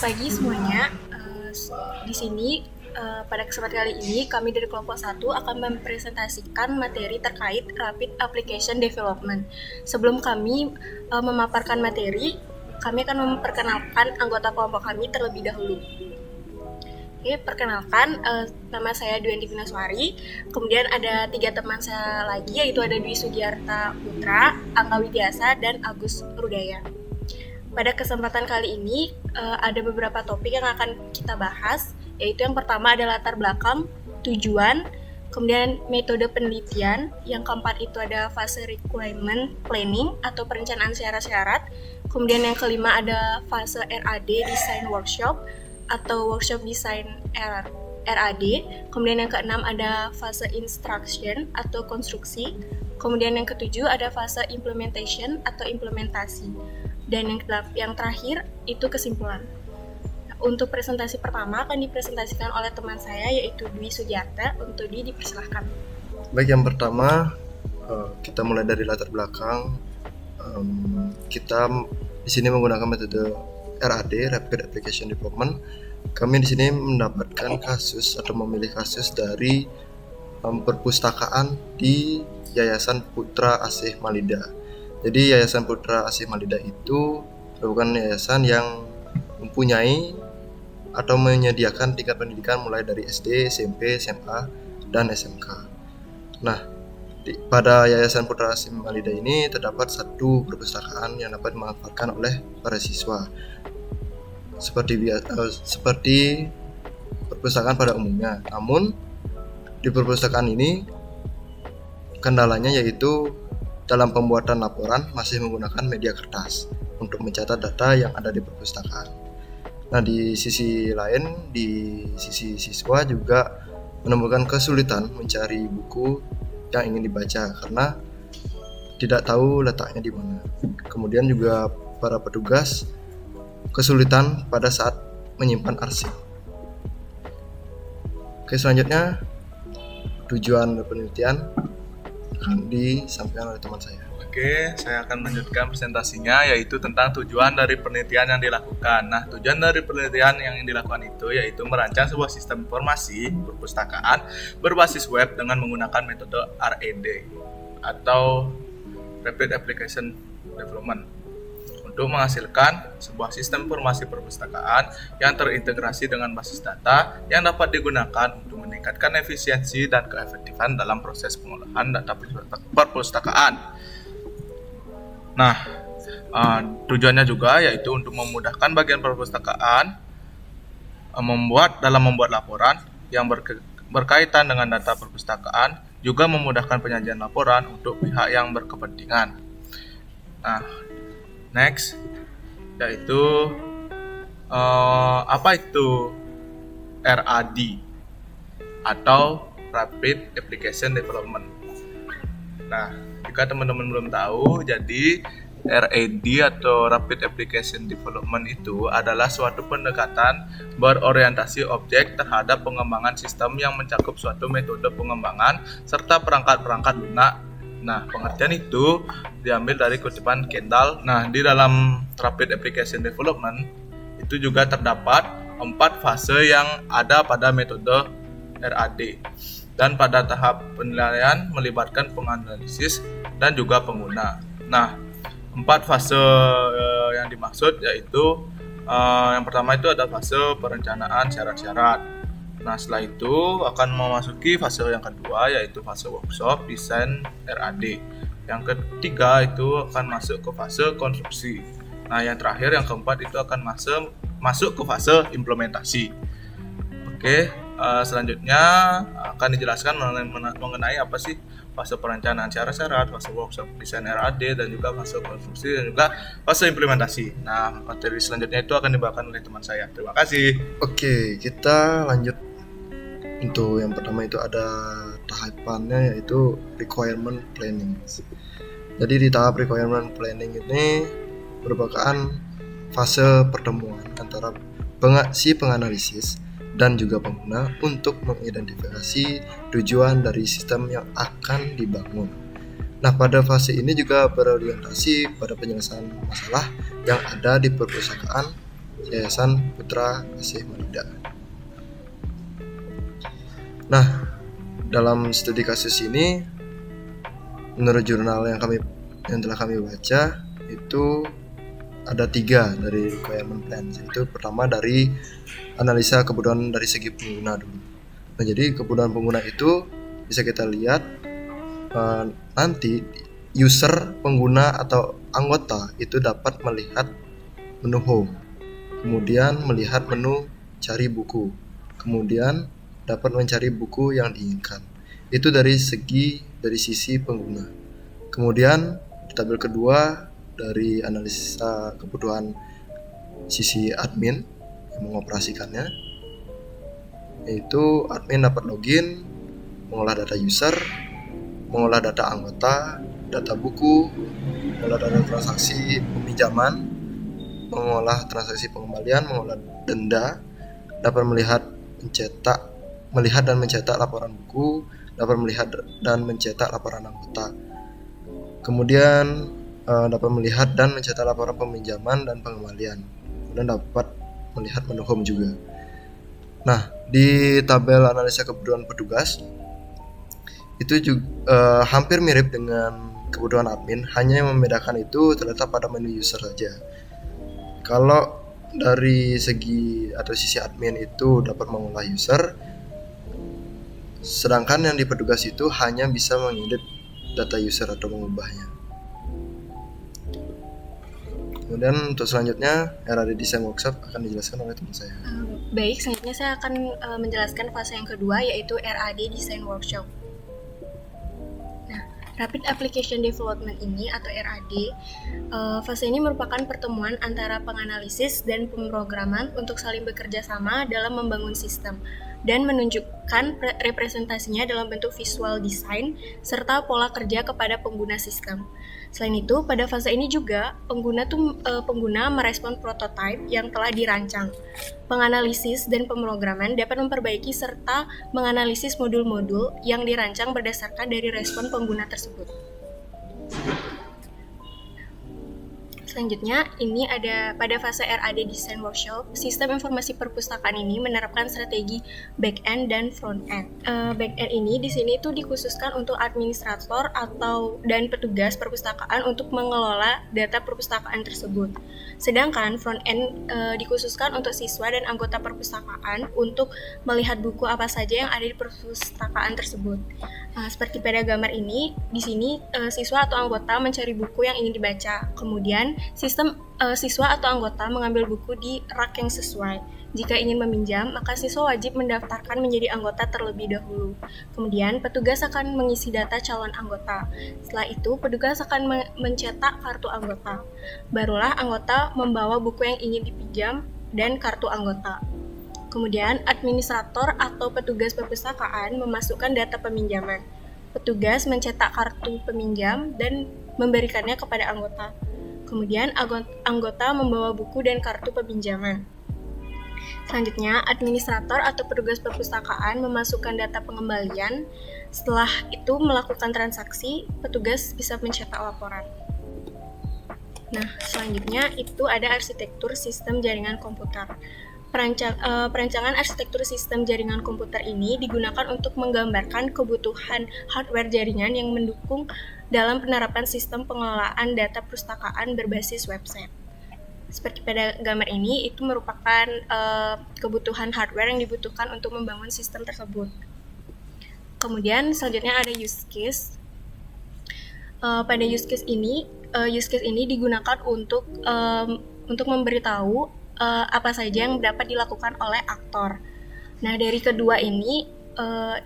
pagi semuanya. Di sini pada kesempatan kali ini kami dari kelompok 1 akan mempresentasikan materi terkait Rapid Application Development. Sebelum kami memaparkan materi, kami akan memperkenalkan anggota kelompok kami terlebih dahulu. Oke, perkenalkan, nama saya Dwi Andi Vinaswari. Kemudian ada 3 teman saya lagi, yaitu ada Dwi Sugiarta Putra, Angga Widiasa, dan Agus Rudaya. Pada kesempatan kali ini ada beberapa topik yang akan kita bahas, yaitu yang pertama adalah latar belakang, tujuan, kemudian metode penelitian, yang keempat itu ada fase requirement planning atau perencanaan syarat-syarat, kemudian yang kelima ada fase RAD design workshop atau workshop design RAD, kemudian yang keenam ada fase instruction atau konstruksi, kemudian yang ketujuh ada fase implementation atau implementasi. Dan yang terakhir itu kesimpulan. Untuk presentasi pertama akan dipresentasikan oleh teman saya yaitu Dwi Sugiarta. Untuk Dwi dipersilahkan. Baik, yang pertama kita mulai dari latar belakang. Kita di sini menggunakan metode RAD, Rapid Application Development. Kami di sini mendapatkan kasus atau memilih kasus dari perpustakaan di Yayasan Putra Asih Malida. Jadi Yayasan Putra Asih Malida itu merupakan yayasan yang mempunyai atau menyediakan tingkat pendidikan mulai dari SD, SMP, SMA, dan SMK. Nah, pada Yayasan Putra Asih Malida ini terdapat satu perpustakaan yang dapat dimanfaatkan oleh para siswa. Seperti perpustakaan pada umumnya. Namun, di perpustakaan ini kendalanya yaitu dalam pembuatan laporan masih menggunakan media kertas untuk mencatat data yang ada di perpustakaan. Nah, di sisi lain, di sisi siswa juga menemukan kesulitan mencari buku yang ingin dibaca karena tidak tahu letaknya di mana. Kemudian juga para petugas kesulitan pada saat menyimpan arsip. Oke, selanjutnya tujuan penelitian akan disampaikan oleh teman saya. Oke, saya akan melanjutkan presentasinya yaitu tentang tujuan dari penelitian yang dilakukan. Nah, tujuan dari penelitian yang dilakukan itu yaitu merancang sebuah sistem informasi perpustakaan berbasis web dengan menggunakan metode RAD atau Rapid Application Development untuk menghasilkan sebuah sistem informasi perpustakaan yang terintegrasi dengan basis data yang dapat digunakan untuk meningkatkan efisiensi dan keefektifan dalam proses pengolahan data perpustakaan. Nah, tujuannya juga yaitu untuk memudahkan bagian perpustakaan membuat laporan yang berkaitan dengan data perpustakaan, juga memudahkan penyajian laporan untuk pihak yang berkepentingan. Nah, next yaitu apa itu RAD atau Rapid Application Development. Nah, jika teman-teman belum tahu, jadi RAD atau Rapid Application Development itu adalah suatu pendekatan berorientasi objek terhadap pengembangan sistem yang mencakup suatu metode pengembangan serta perangkat-perangkat lunak. Nah, pengertian itu diambil dari kutipan Kendall. Nah, di dalam Rapid Application Development itu juga terdapat 4 fase yang ada pada metode RAD. Dan pada tahap penilaian melibatkan penganalisis dan juga pengguna. Nah, 4 fase yang dimaksud yaitu yang pertama itu ada fase perencanaan syarat-syarat. Nah, setelah itu akan memasuki fase yang kedua yaitu fase workshop desain RAD. Yang ketiga itu akan masuk ke fase konstruksi. Nah, yang terakhir yang keempat itu akan masuk ke fase implementasi. Oke, selanjutnya akan dijelaskan mengenai apa sih fase perencanaan syarat-syarat, fase workshop desain RAD, dan juga fase konstruksi dan juga fase implementasi. Nah, materi selanjutnya itu akan dibawakan oleh teman saya. Terima kasih. Oke, kita lanjut. Untuk yang pertama itu ada tahapannya yaitu requirement planning. Jadi di tahap requirement planning ini merupakan fase pertemuan antara si penganalisis dan juga pengguna untuk mengidentifikasi tujuan dari sistem yang akan dibangun. Nah, pada fase ini juga berorientasi pada penyelesaian masalah yang ada di perpustakaan Yayasan Putra Kasih Malida. Nah, dalam studi kasus ini, menurut jurnal yang telah kami baca, itu ada 3 dari requirement plan. Itu pertama dari analisa kebutuhan dari segi pengguna dulu. Nah, jadi kebutuhan pengguna itu bisa kita lihat nanti user, pengguna atau anggota itu dapat melihat menu home, kemudian melihat menu cari buku, kemudian dapat mencari buku yang diinginkan. Itu dari sisi pengguna. Kemudian di tabel kedua dari analisa kebutuhan sisi admin yang mengoperasikannya, yaitu admin dapat login, mengolah data user, mengolah data anggota, data buku, mengolah data transaksi peminjaman, mengolah transaksi pengembalian, mengolah denda, dapat melihat dan mencetak laporan buku, dapat melihat dan mencetak laporan anggota. Kemudian dapat melihat dan mencetak laporan peminjaman dan pengembalian. Kemudian dapat melihat menu home juga. Nah, di tabel analisa kebutuhan petugas itu juga hampir mirip dengan kebutuhan admin, hanya yang membedakan itu terletak pada menu user saja. Kalau dari segi atau sisi admin itu dapat mengolah user, sedangkan yang di petugas itu hanya bisa mengedit data user atau mengubahnya. Kemudian untuk selanjutnya RAD Design Workshop akan dijelaskan oleh teman saya. Baik, selanjutnya saya akan menjelaskan fase yang kedua, yaitu RAD Design Workshop. Rapid Application Development ini atau RAD, fase ini merupakan pertemuan antara penganalisis dan pemrograman untuk saling bekerja sama dalam membangun sistem dan menunjukkan representasinya dalam bentuk visual design serta pola kerja kepada pengguna sistem. Selain itu, pada fase ini juga pengguna merespon prototipe yang telah dirancang. Penganalisis dan pemrograman dapat memperbaiki serta menganalisis modul-modul yang dirancang berdasarkan dari respon pengguna tersebut. Selanjutnya, ini ada pada fase RAD Design Workshop, sistem informasi perpustakaan ini menerapkan strategi back-end dan front-end. Back-end ini di sini tuh dikhususkan untuk administrator dan petugas perpustakaan untuk mengelola data perpustakaan tersebut. Sedangkan front-end dikhususkan untuk siswa dan anggota perpustakaan untuk melihat buku apa saja yang ada di perpustakaan tersebut. Seperti pada gambar ini, di sini siswa atau anggota mencari buku yang ingin dibaca. Kemudian siswa atau anggota mengambil buku di rak yang sesuai. Jika ingin meminjam, maka siswa wajib mendaftarkan menjadi anggota terlebih dahulu. Kemudian, petugas akan mengisi data calon anggota. Setelah itu, petugas akan mencetak kartu anggota. Barulah anggota membawa buku yang ingin dipinjam dan kartu anggota. Kemudian, administrator atau petugas perpustakaan memasukkan data peminjaman. Petugas mencetak kartu peminjam dan memberikannya kepada anggota. Kemudian, anggota membawa buku dan kartu peminjaman. Selanjutnya, administrator atau petugas perpustakaan memasukkan data pengembalian. Setelah itu melakukan transaksi, petugas bisa mencetak laporan. Nah, selanjutnya itu ada arsitektur sistem jaringan komputer. Perancangan arsitektur sistem jaringan komputer ini digunakan untuk menggambarkan kebutuhan hardware jaringan yang mendukung dalam penerapan sistem pengelolaan data perpustakaan berbasis website. Seperti pada gambar ini, itu merupakan kebutuhan hardware yang dibutuhkan untuk membangun sistem tersebut. Kemudian selanjutnya ada use case. Pada use case ini digunakan untuk memberitahu apa saja yang dapat dilakukan oleh aktor. Nah, dari kedua ini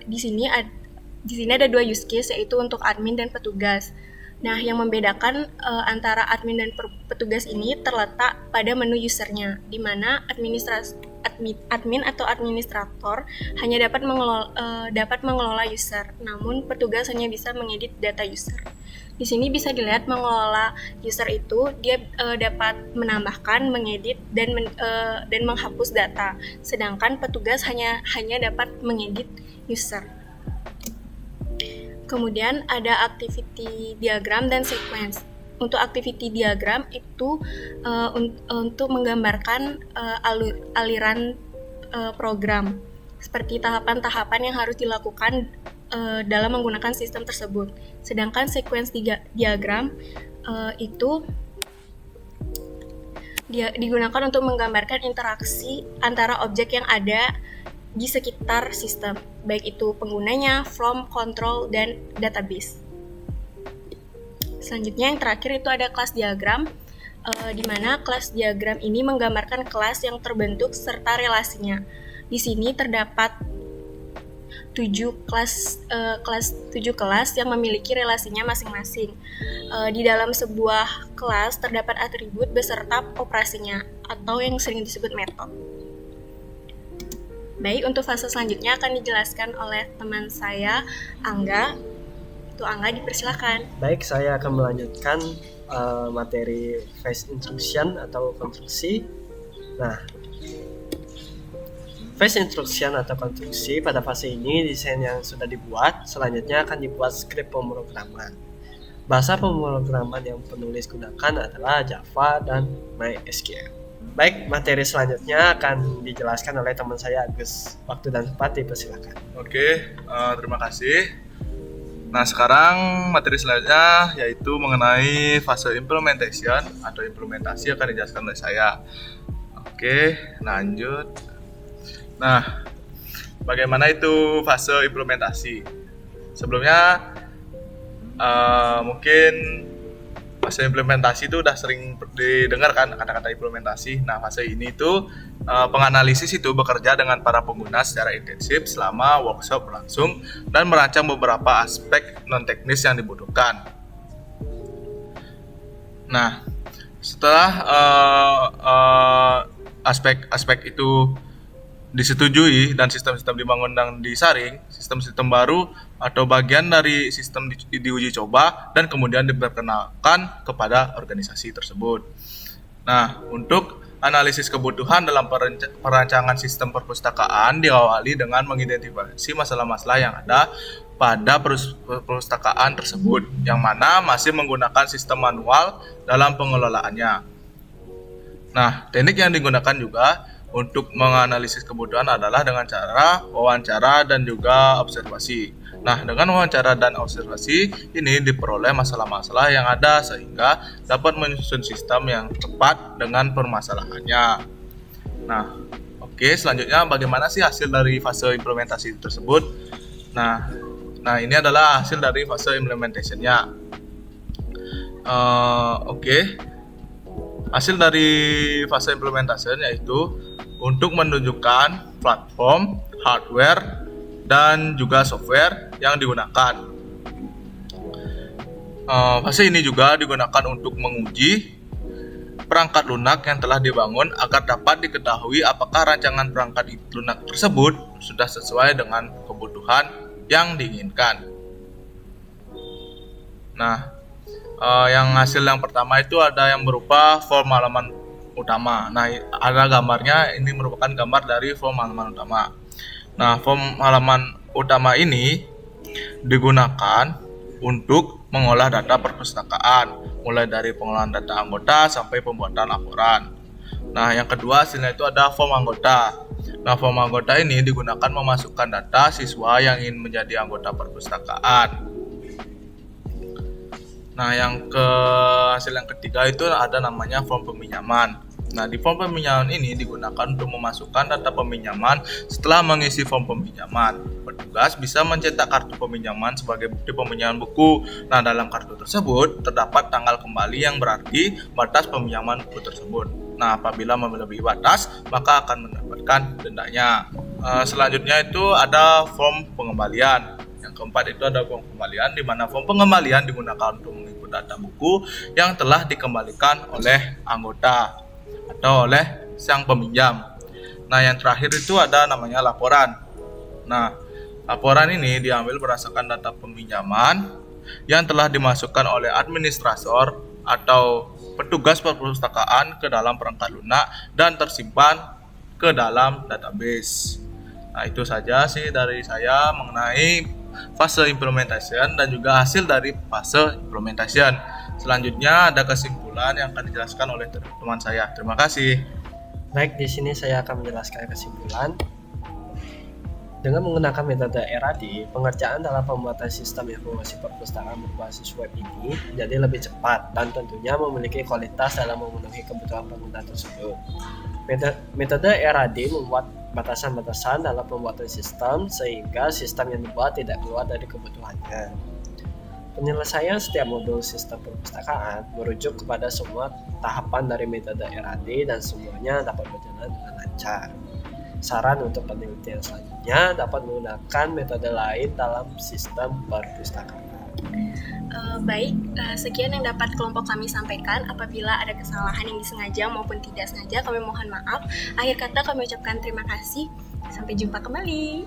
di sini ada 2 use case, yaitu untuk admin dan petugas. Nah, yang membedakan antara admin dan petugas ini terletak pada menu usernya, di mana admin atau administrator hanya dapat mengelola user, namun petugas hanya bisa mengedit data user. Di sini bisa dilihat mengelola user itu dia dapat menambahkan, mengedit dan menghapus data, sedangkan petugas hanya dapat mengedit user. Kemudian ada activity diagram dan sequence. untuk activity diagram itu untuk menggambarkan aliran program seperti tahapan-tahapan yang harus dilakukan dalam menggunakan sistem tersebut. Sedangkan sequence diagram itu digunakan untuk menggambarkan interaksi antara objek yang ada di sekitar sistem, baik itu penggunanya, from, control, dan database. Selanjutnya yang terakhir itu ada kelas diagram, di mana kelas diagram ini menggambarkan kelas yang terbentuk serta relasinya. Di sini terdapat 7 kelas yang memiliki relasinya masing-masing. Di dalam sebuah kelas terdapat atribut beserta operasinya atau yang sering disebut metode. Baik, untuk fase selanjutnya akan dijelaskan oleh teman saya, Angga. Itu Angga, dipersilakan. Baik, saya akan melanjutkan materi phase instruction atau konstruksi. Nah, phase instruction atau konstruksi pada fase ini desain yang sudah dibuat, selanjutnya akan dibuat skrip pemrograman. Bahasa pemrograman yang penulis gunakan adalah Java dan MySQL. Baik, materi selanjutnya akan dijelaskan oleh teman saya Agus. Waktu dan tempat dipersilakan. Oke, terima kasih. Nah, sekarang materi selanjutnya yaitu mengenai fase implementation atau implementasi akan dijelaskan oleh saya. Oke, lanjut. Nah, bagaimana itu fase implementasi? Sebelumnya mungkin fase implementasi itu udah sering didengar kan kata-kata implementasi. Nah, fase ini itu penganalisis itu bekerja dengan para pengguna secara intensif selama workshop berlangsung dan merancang beberapa aspek non-teknis yang dibutuhkan. Nah, setelah aspek-aspek itu disetujui dan sistem-sistem dibangun dan disaring, sistem-sistem baru atau bagian dari sistem diuji coba dan kemudian diperkenalkan kepada organisasi tersebut. Nah, untuk analisis kebutuhan dalam perancangan sistem perpustakaan diawali dengan mengidentifikasi masalah-masalah yang ada pada perpustakaan tersebut, yang mana masih menggunakan sistem manual dalam pengelolaannya. Nah, teknik yang digunakan juga untuk menganalisis kebutuhan adalah dengan cara wawancara dan juga observasi. Nah, dengan wawancara dan observasi ini diperoleh masalah-masalah yang ada sehingga dapat menyusun sistem yang tepat dengan permasalahannya. Nah, oke, selanjutnya bagaimana sih hasil dari fase implementasi tersebut? Nah, ini adalah hasil dari fase implementation-nya. Hasil dari fase implementation yaitu untuk menunjukkan platform, hardware, dan juga software yang digunakan. Fase ini juga digunakan untuk menguji perangkat lunak yang telah dibangun agar dapat diketahui apakah rancangan perangkat lunak tersebut sudah sesuai dengan kebutuhan yang diinginkan. Nah, yang hasil yang pertama itu ada yang berupa form halaman utama. Nah, ada gambarnya, ini merupakan gambar dari form halaman utama. Nah, form halaman utama ini digunakan untuk mengolah data perpustakaan, mulai dari pengolahan data anggota sampai pembuatan laporan. Nah, yang kedua hasilnya itu ada form anggota. Nah, form anggota ini digunakan memasukkan data siswa yang ingin menjadi anggota perpustakaan. Nah, hasil yang ketiga itu ada namanya form peminjaman. Nah, di form peminjaman ini digunakan untuk memasukkan data peminjaman. Setelah mengisi form peminjaman, petugas bisa mencetak kartu peminjaman sebagai bukti peminjaman buku. Nah, dalam kartu tersebut terdapat tanggal kembali yang berarti batas peminjaman buku tersebut. Nah, apabila melebihi batas, maka akan mendapatkan dendanya. Selanjutnya itu ada form pengembalian. Yang keempat itu ada form pengembalian, di mana form pengembalian digunakan untuk mengikut data buku yang telah dikembalikan oleh anggota atau oleh sang peminjam. Nah, yang terakhir itu ada namanya laporan. Nah, laporan ini diambil berdasarkan data peminjaman yang telah dimasukkan oleh administrator atau petugas perpustakaan ke dalam perangkat lunak dan tersimpan ke dalam database. Nah, itu saja sih dari saya mengenai fase implementation dan juga hasil dari fase implementation. Selanjutnya ada kesimpulan yang akan dijelaskan oleh teman saya. Terima kasih. Baik, di sini saya akan menjelaskan kesimpulan. Dengan menggunakan metode RAD, pengerjaan dalam pembuatan sistem informasi perpustakaan berbasis web ini jadi lebih cepat dan tentunya memiliki kualitas dalam memenuhi kebutuhan pengguna tersebut. Metode RAD membuat batasan-batasan dalam pembuatan sistem sehingga sistem yang dibuat tidak keluar dari kebutuhannya. Penyelesaian setiap modul sistem perpustakaan merujuk kepada semua tahapan dari metode RAD dan semuanya dapat berjalan dengan lancar. Saran untuk penelitian selanjutnya dapat menggunakan metode lain dalam sistem perpustakaan. Sekian yang dapat kelompok kami sampaikan. Apabila ada kesalahan yang disengaja maupun tidak sengaja, kami mohon maaf. Akhir kata kami ucapkan terima kasih. Sampai jumpa kembali.